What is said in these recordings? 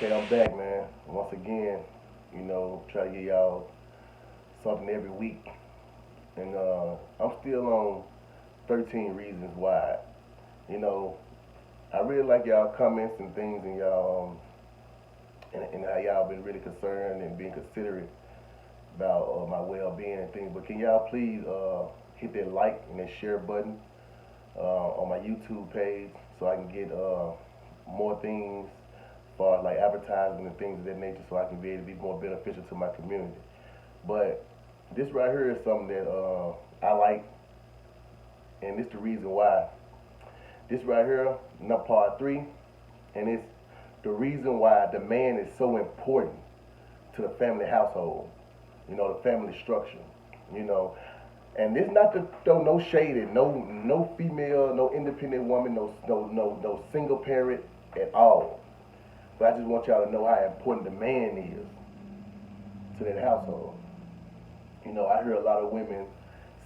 Okay, I'm back, man. Once again, try to get y'all something every week. And I'm still on 13 Reasons Why. You know, I really like y'all comments and things and y'all, and how y'all been really concerned and being considerate about my well-being and things. But can y'all please hit that like and that share button on my YouTube page so I can get more things as far as like advertising and things of that nature so I can be able to be more beneficial to my community. But this right here is something that I like, and it's the reason why. This right here, not part three, and it's the reason why the man is so important to the family household. The family structure. You know, and it's not to throw no shade at no female, no independent woman, no single parent at all. But I just want y'all to know how important the man is to that household. I hear a lot of women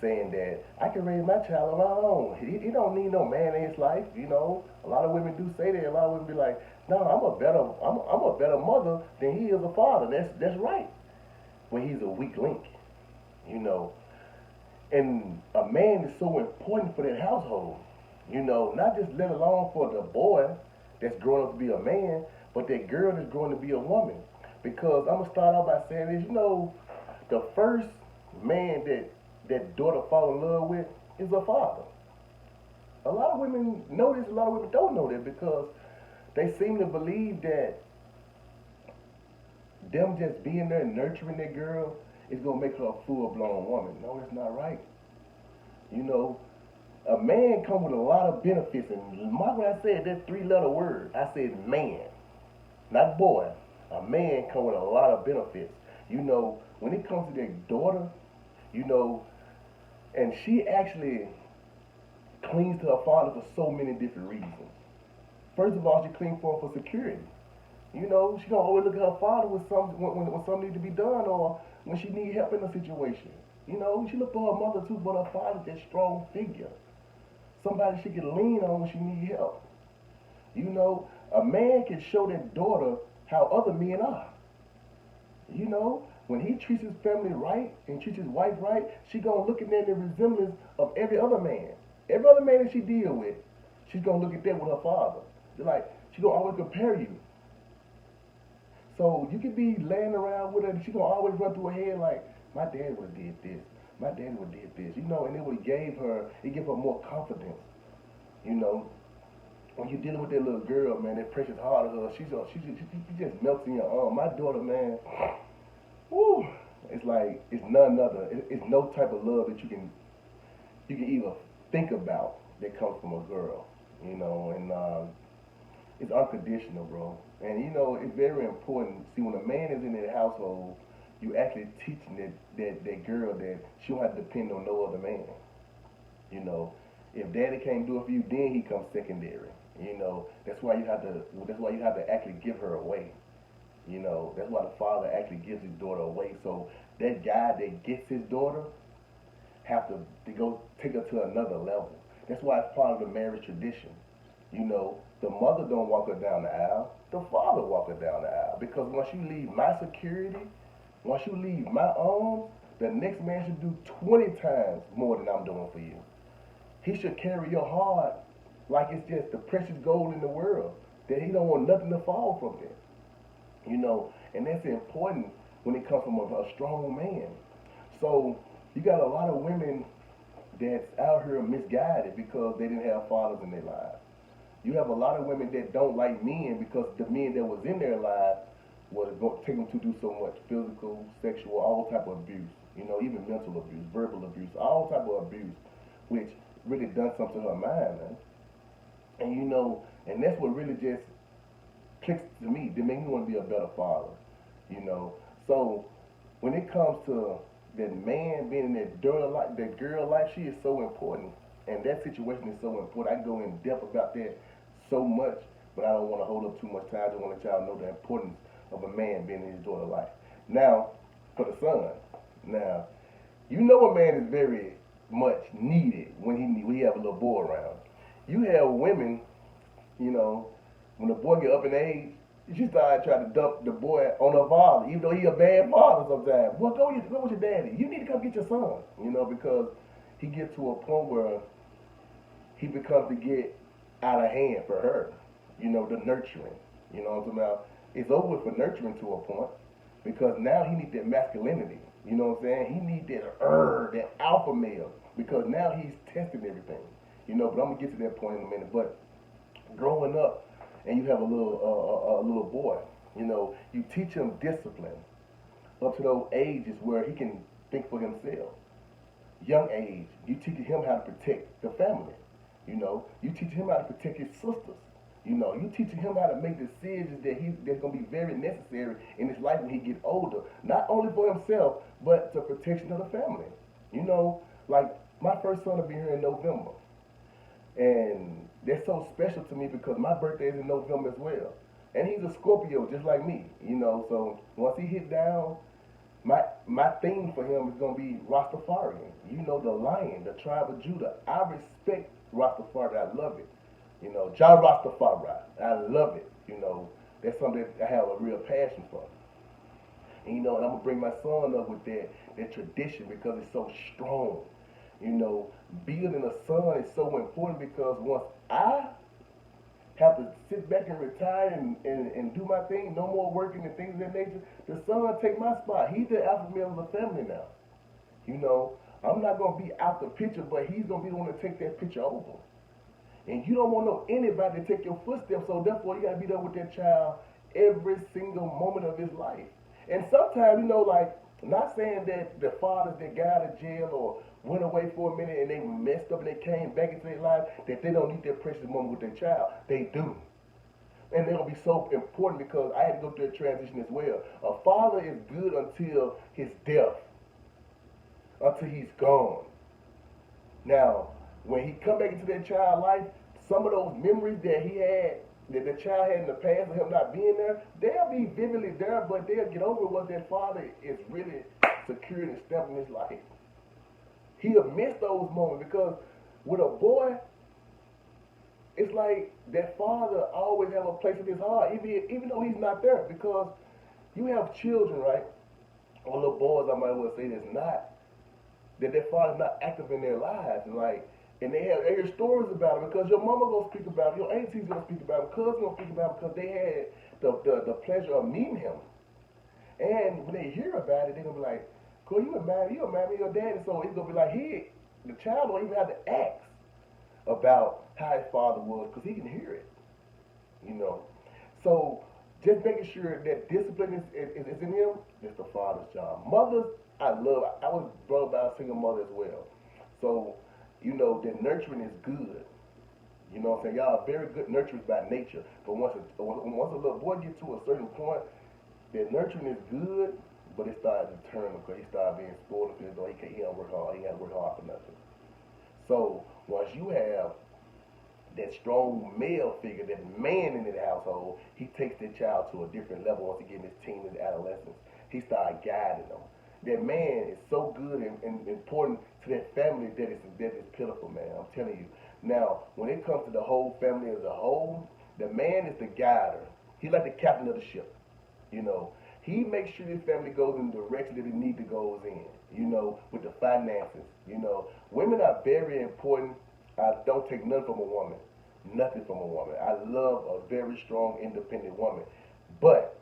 saying that I can raise my child on my own. He don't need no man in his life. A lot of women do say that. A lot of women be like, no, I'm a better mother than he is a father. That's right. When he's a weak link, you know. And a man is so important for that household. Not just let alone for the boy that's growing up to be a man, but that girl that's growing to be a woman. Because I'm gonna start off by saying this, the first man that daughter fall in love with is her father. A lot of women know this, a lot of women don't know that because they seem to believe that them just being there and nurturing that girl is gonna make her a full blown woman. No, that's not right. You know, a man come with a lot of benefits, and mark what I said, that three-letter word. I said man, not boy. A man come with a lot of benefits. When it comes to their daughter, you know, and she actually clings to her father for so many different reasons. First of all, she clings for him for security. She gonna always look at her father with when something need to be done or when she need help in a situation. She look for her mother too, but her father's that strong figure. Somebody she can lean on when she need help. A man can show that daughter how other men are. When he treats his family right and treats his wife right, she gonna look at that in the resemblance of every other man. Every other man that she deal with, she's gonna look at that with her father. Like she gonna always compare you. So you could be laying around with her, and she gonna always run through her head like, my dad would have did this. My dad would have did this. And it would have gave her more confidence. You know, when you're dealing with that little girl, man, that precious heart of her, she just melts in your arm. My daughter, man, whoo, it's like it's none other. It's no type of love that you can even think about that comes from a girl. And it's unconditional, bro. And it's very important. See, when a man is in that household, you actually teaching that girl that she don't have to depend on no other man. If daddy can't do it for you, then he comes secondary. That's why you have to actually give her away. That's why the father actually gives his daughter away. So that guy that gets his daughter have to go take her to another level. That's why it's part of the marriage tradition. The mother don't walk her down the aisle. The father walk her down the aisle. Because once you leave my security, once you leave my arms, the next man should do 20 times more than I'm doing for you. He should carry your heart like it's just the precious gold in the world. That he don't want nothing to fall from it. And that's important when it comes from a strong man. So you got a lot of women that's out here misguided because they didn't have fathers in their lives. You have a lot of women that don't like men because the men that was in their life was going to take them to do so much physical, sexual, all type of abuse. Even mental abuse, verbal abuse, all type of abuse, which really done something to her mind, man. And that's what really just clicks to me. They make me want to be a better father. So when it comes to that man being in that girl life, she is so important, and that situation is so important. I go in depth about that so much, but I don't want to hold up too much time. I just want to let y'all know the importance of a man being in his daughter's life. Now, for the son, now a man is very much needed when he have a little boy around. You have women, when the boy get up in age, She started trying to dump the boy on her father, even though he a bad father sometimes. Well, go with your daddy. You need to come get your son, because he gets to a point where he becomes to get out of hand for her. The nurturing. You know what I'm talking about? It's over for nurturing to a point because now he needs that masculinity. You know what I'm saying? He needs that alpha male because now he's testing everything. But I'm gonna get to that point in a minute. But growing up, and you have a little boy, you teach him discipline up to those ages where he can think for himself. Young age, you teach him how to protect the family. You teach him how to protect his sisters. You teaching him how to make decisions that's gonna be very necessary in his life when he get older. Not only for himself, but the protection of the family. Like my first son will be here in November. And that's so special to me because my birthday is in November as well. And he's a Scorpio just like me. So once he hit down, my theme for him is gonna be Rastafarian. The lion, the tribe of Judah. I respect Rastafari. I love it. Jah Rastafari. I love it. That's something that I have a real passion for. And I'm gonna bring my son up with that tradition because it's so strong. Building a son is so important because once I have to sit back and retire and do my thing, no more working and things of that nature, the son take my spot. He's the alpha male of the family now. I'm not gonna be out the picture, but he's gonna be the one to take that picture over. And you don't want anybody to take your footsteps, so therefore you gotta be there with that child every single moment of his life. And sometimes, like, not saying that the fathers that got out of jail or went away for a minute and they messed up and they came back into their life, that they don't need their precious moment with their child. They do. And they're going to be so important because I had to go through that transition as well. A father is good until his death, until he's gone. Now, when he come back into that child's life, some of those memories that he had, that the child had in the past of him not being there, they'll be vividly there, but they'll get over what that father is really secured and stamped in his life. He'll miss those moments because with a boy, it's like that father always have a place in his heart, even though he's not there. Because you have children, right? Or little boys, I might well say, that their father's not active in their lives, and they hear stories about it because your mama gonna speak about it, your auntie's gonna speak about it, cousin's gonna speak about it because they had the pleasure of meeting him. And when they hear about it, they're gonna be like, "Cool, you remind me of your daddy." So it's gonna be like the child don't even have to ask about how his father was because he can hear it. So just making sure that discipline is in him is the father's job. Mothers, I was brought up by a single mother as well. So, that nurturing is good. You know what I'm saying? Y'all are very good nurturers by nature. But once a little boy gets to a certain point, that nurturing is good, but it starts to turn because he starts being spoiled because he don't work hard. He got to work hard for nothing. So once you have that strong male figure, that man in the household, he takes the child to a different level once he gets his teen and adolescence. He starts guiding them. That man is so good and important to that family that it's pitiful, man. I'm telling you. Now, when it comes to the whole family as a whole, the man is the guider. He's like the captain of the ship. He makes sure his family goes in the direction that it needs to go in. With the finances. Women are very important. I don't take nothing from a woman. Nothing from a woman. I love a very strong, independent woman. But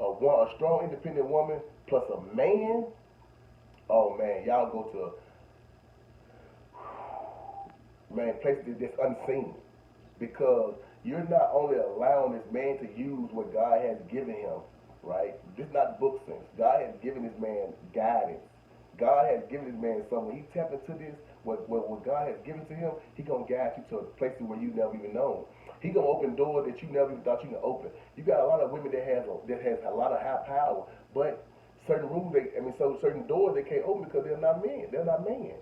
a strong, independent woman plus a man, oh man, y'all go to places that's unseen because you're not only allowing this man to use what God has given him, right? This is not book sense. God has given this man guidance. God has given this man something. When he tap into this, what God has given to him, he gonna guide you to places where you never even known. He gonna open doors that you never even thought you could open. You got a lot of women that has a lot of high power, but certain rooms certain doors they can't open because they're not men. They're not men.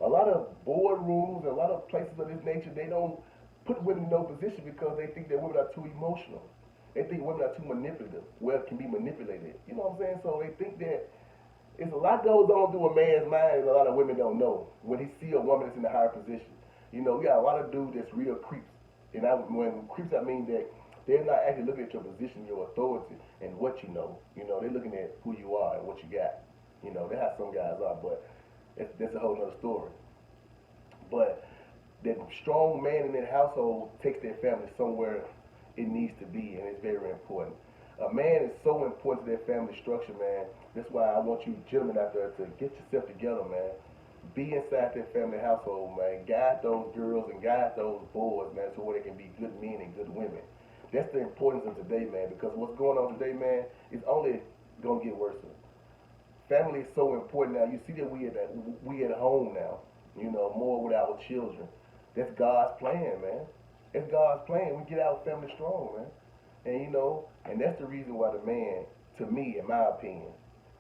A lot of boardrooms, a lot of places of this nature, they don't put women in no position because they think that women are too emotional. They think women are too manipulative. Well, can be manipulated. You know what I'm saying? So they think that it's a lot goes on through a man's mind and a lot of women don't know when he see a woman that's in a higher position. We got a lot of dudes that's real creeps. And when creeps, I mean that They're not actually looking at your position, your authority, and what you know. You know, they're looking at who you are and what you got. You know, that's how some guys are, but that's a whole nother story. But that strong man in that household takes their family somewhere it needs to be, and it's very important. A man is so important to their family structure, man. That's why I want you gentlemen out there to get yourself together, man. Be inside their family household, man. Guide those girls and guide those boys, man, so where they can be good men and good women. That's the importance of today, man, because what's going on today, man, is only gonna get worse. Family is so important now. You see that we at home now, you know, more with our children. That's God's plan, man. It's God's plan. We get our family strong, man. And you know, and that's the reason why the man, to me, in my opinion,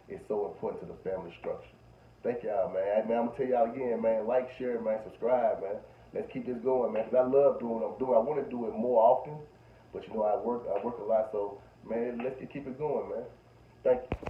is so important to the family structure. Thank y'all, man. Man, I'm gonna tell y'all again, man. Like, share, man. Subscribe, man. Let's keep this going, man. Cause I love doing what I'm doing. I want to do it more often, but you know, I work a lot. So, man, let's keep it going, man. Thank you.